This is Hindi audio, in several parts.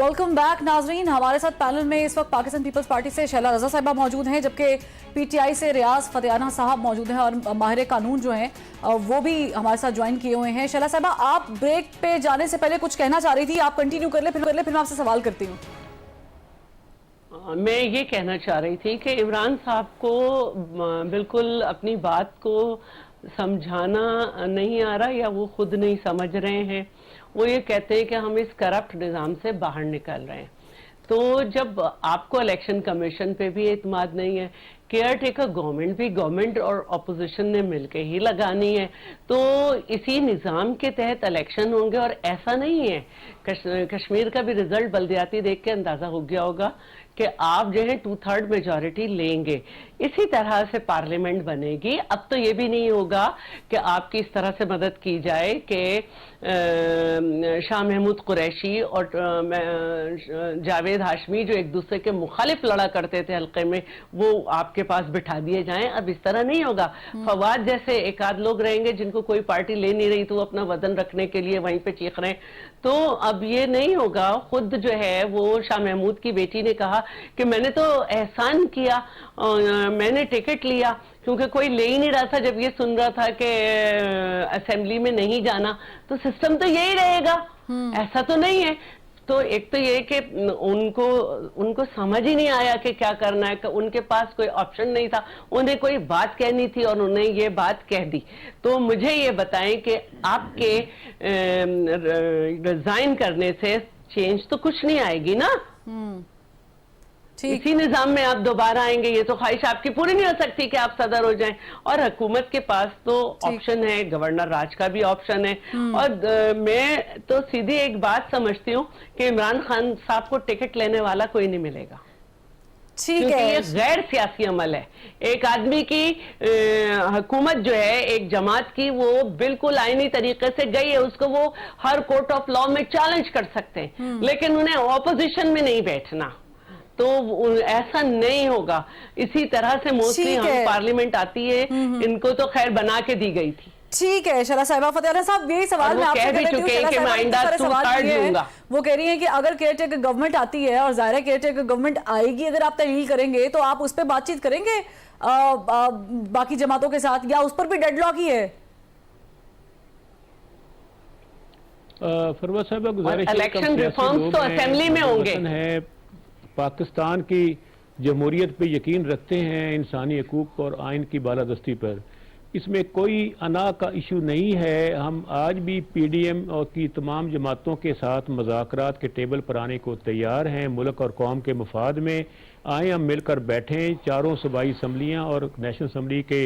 वेलकम बैक नाजरीन। हमारे साथ पैनल में इस वक्त पाकिस्तान पीपल्स पार्टी से शैला रजा साहिबा मौजूद हैं, जबकि पीटीआई से रियाज फतेहाना साहब मौजूद हैं और माहिर कानून जो हैं वो भी हमारे साथ ज्वाइन किए हुए हैं। शैला साहिबा, आप ब्रेक पे जाने से पहले कुछ कहना चाह रही थी, आप कंटिन्यू कर ले, फिर मैं आपसे सवाल करती हूँ। मैं ये कहना चाह रही थी कि इमरान साहब को बिल्कुल अपनी बात को समझाना नहीं आ रहा, या वो खुद नहीं समझ रहे हैं। वो ये कहते हैं कि हम इस करप्ट निज़ाम से बाहर निकल रहे हैं। तो जब आपको इलेक्शन कमीशन पे भी एतमाद नहीं है, केयर टेकर गवर्नमेंट भी गवर्नमेंट और अपोजिशन ने मिलकर ही लगानी है, तो इसी निज़ाम के तहत इलेक्शन होंगे। और ऐसा नहीं है, कश्मीर का भी रिजल्ट बल्दियाती देख के अंदाजा हो गया होगा कि आप जो है 2/3 मेजॉरिटी लेंगे। इसी तरह से पार्लियामेंट बनेगी। अब तो ये भी नहीं होगा कि आपकी इस तरह से मदद की जाए कि शाह महमूद कुरैशी और जावेद हाशमी जो एक दूसरे के मुखालिफ लड़ा करते थे हल्के में, वो आपके पास बिठा दिए जाएं। अब इस तरह नहीं होगा। फवाद जैसे एक आध लोग रहेंगे जिनको कोई पार्टी ले नहीं रही, तो वो अपना वजन रखने के लिए वहीं पे चीख रहे हैं। तो अब ये नहीं होगा। खुद जो है वो शाह महमूद की बेटी ने कहा कि मैंने तो एहसान किया, मैंने टिकट लिया, क्योंकि कोई ले ही नहीं रहा था। जब ये सुन रहा था कि असेंबली में नहीं जाना, तो सिस्टम तो यही रहेगा, ऐसा तो नहीं है। तो एक तो ये कि उनको समझ ही नहीं आया कि क्या करना है, कि उनके पास कोई ऑप्शन नहीं था। उन्हें कोई बात कहनी थी और उन्हें ये बात कह दी। तो मुझे ये बताएं कि आपके रिजाइन करने से चेंज तो कुछ नहीं आएगी ना। इसी निजाम में आप दोबारा आएंगे, ये तो ख्वाहिश आपकी पूरी नहीं हो सकती कि आप सदर हो जाएं। और हुकूमत के पास तो ऑप्शन है, गवर्नर राज का भी ऑप्शन है। और मैं तो सीधी एक बात समझती हूँ कि इमरान खान साहब को टिकट लेने वाला कोई नहीं मिलेगा। ठीक है, ये गैर सियासी अमल है। एक आदमी की हुकूमत जो है एक जमात की, वो बिल्कुल आईनी तरीके से गई है, उसको वो हर कोर्ट ऑफ लॉ में चैलेंज कर सकते हैं, लेकिन उन्हें ऑपोजिशन में नहीं बैठना। तो ऐसा नहीं होगा। इसी तरह से मोस्टली हम पार्लियामेंट आती है, इनको तो खैर बना के दी गई थी। ठीक है शैला साहिबा, फतेहाना साहब यही सवाल मैं आपसे कर रही हूं। वो कह रही हैं कि अगर केयर टेकर गवर्नमेंट आती है, और जाहिर है केयर टेकर गवर्नमेंट आएगी, अगर आप तहलील करेंगे तो आप उस पर बातचीत करेंगे बाकी जमातों के साथ, या उस पर भी डेडलॉक ही है? फरवा साहब, इलेक्शन रिफॉर्म्स तो असेंबली में होंगे। पाकिस्तान की जमहूरियत पे यकीन रखते हैं, इंसानी हकूक और आइन की बालादस्ती पर। इसमें कोई अना का इशू नहीं है। हम आज भी पीडीएम और की तमाम जमातों के साथ मुज़ाकरात के टेबल पर आने को तैयार हैं। मुल्क और कौम के मफाद में आए, हम मिलकर बैठें, चारों सूबाई असम्बलियाँ और नेशनल असम्बली के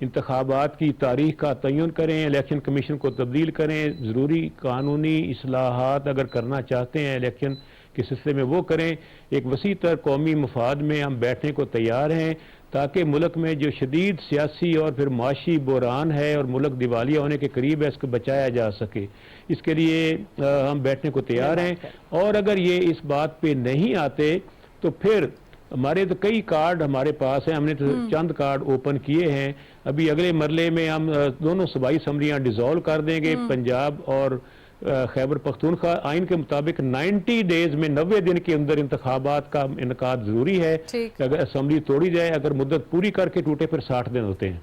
इंतखाबात की तारीख का तयन करें, इलेक्शन कमीशन को तब्दील करें, ज़रूरी कानूनी इस्लाहात अगर करना चाहते हैं इलेक्शन के सिलसिले में वो करें। एक वसी तर कौमी मफाद में हम बैठने को तैयार हैं, ताकि मुल्क में जो शदीद सियासी और फिर माशी बुरान है और मुल्क दिवालिया होने के करीब है, इसको बचाया जा सके। इसके लिए हम बैठने को तैयार हैं। और अगर ये इस बात पे नहीं आते तो फिर हमारे तो कई कार्ड हमारे पास हैं, हमने तो चंद कार्ड ओपन किए हैं। अभी अगले मरले में हम दोनों सूबाई असम्बलियाँ डिसॉल्व कर देंगे। पंजाब और खैबर पख्तूनख्वा आइन के मुताबिक 90 डेज में 90 दिन के अंदर इंतखाबात का इनकाद जरूरी है। अगर असम्बली तोड़ी जाए, अगर मुद्दत पूरी करके टूटे, फिर 60 दिन होते हैं।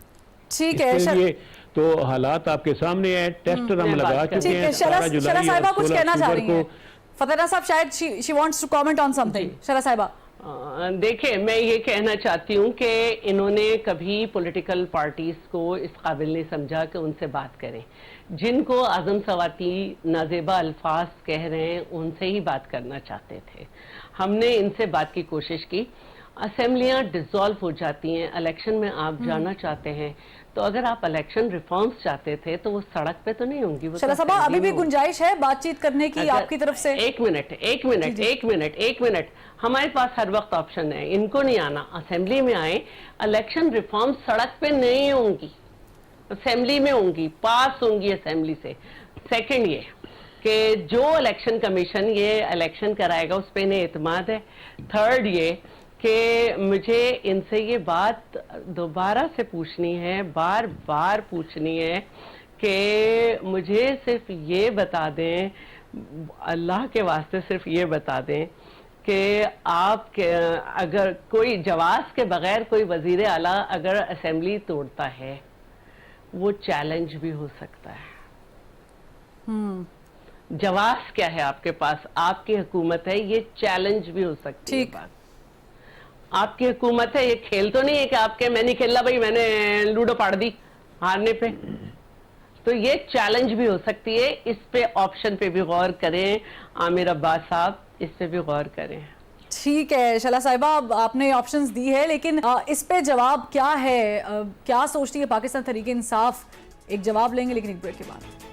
ठीक है, इसलिए तो हालात आपके सामने है। टेस्टर हम लगा चुके हैं। शैला साहिबा कुछ कहना चाह रही हैं। फतेहाना साहब शायद she wants to comment on something. Shaila साहिबा, देखिए, मैं ये कहना चाहती हूँ कि इन्होंने कभी पॉलिटिकल पार्टीज को इस काबिल नहीं समझा कि उनसे बात करें। जिनको आजम सवाती नाजेबा अल्फाज कह रहे हैं, उनसे ही बात करना चाहते थे। हमने इनसे बात की कोशिश की। असेंबलियां डिसॉल्व हो जाती हैं, इलेक्शन में आप जाना चाहते हैं, तो अगर आप इलेक्शन रिफॉर्म्स चाहते थे तो वो सड़क पे तो नहीं होंगी। वो तो अभी भी गुंजाइश है बातचीत करने की आपकी तरफ से? एक मिनट, हमारे पास हर वक्त ऑप्शन है। इनको नहीं आना, असेंबली में आए। इलेक्शन रिफॉर्म सड़क पे नहीं होंगी, असेंबली में होंगी, पास होंगी असेंबली से। सेकंड ये कि जो इलेक्शन कमीशन ये इलेक्शन कराएगा उस पर इन्हें एतमाद है। थर्ड ये कि मुझे इनसे ये बात दोबारा से पूछनी है, बार बार पूछनी है कि मुझे सिर्फ ये बता दें अल्लाह के वास्ते सिर्फ ये बता दें कि आप अगर कोई जवाब के बगैर कोई वजीर आला अगर असेंबली तोड़ता है वो चैलेंज भी हो सकता है। जवाब क्या है आपके पास, आपकी हुकूमत है, ये चैलेंज भी हो सकती है बात। आपकी हुकूमत है, ये खेल तो नहीं है कि आपके मैं नहीं खेला भाई मैंने लूडो पाड़ दी हारने पे, तो ये चैलेंज भी हो सकती है। इस पे ऑप्शन पे भी गौर करें आमिर अब्बास साहब, इस पे भी गौर करें। ठीक है शैला साहिबा, आपने ऑप्शंस दी है, लेकिन इस पे जवाब क्या है, क्या सोचती है पाकिस्तान तहरीक इंसाफ? एक जवाब लेंगे लेकिन एक ब्रेक के बाद।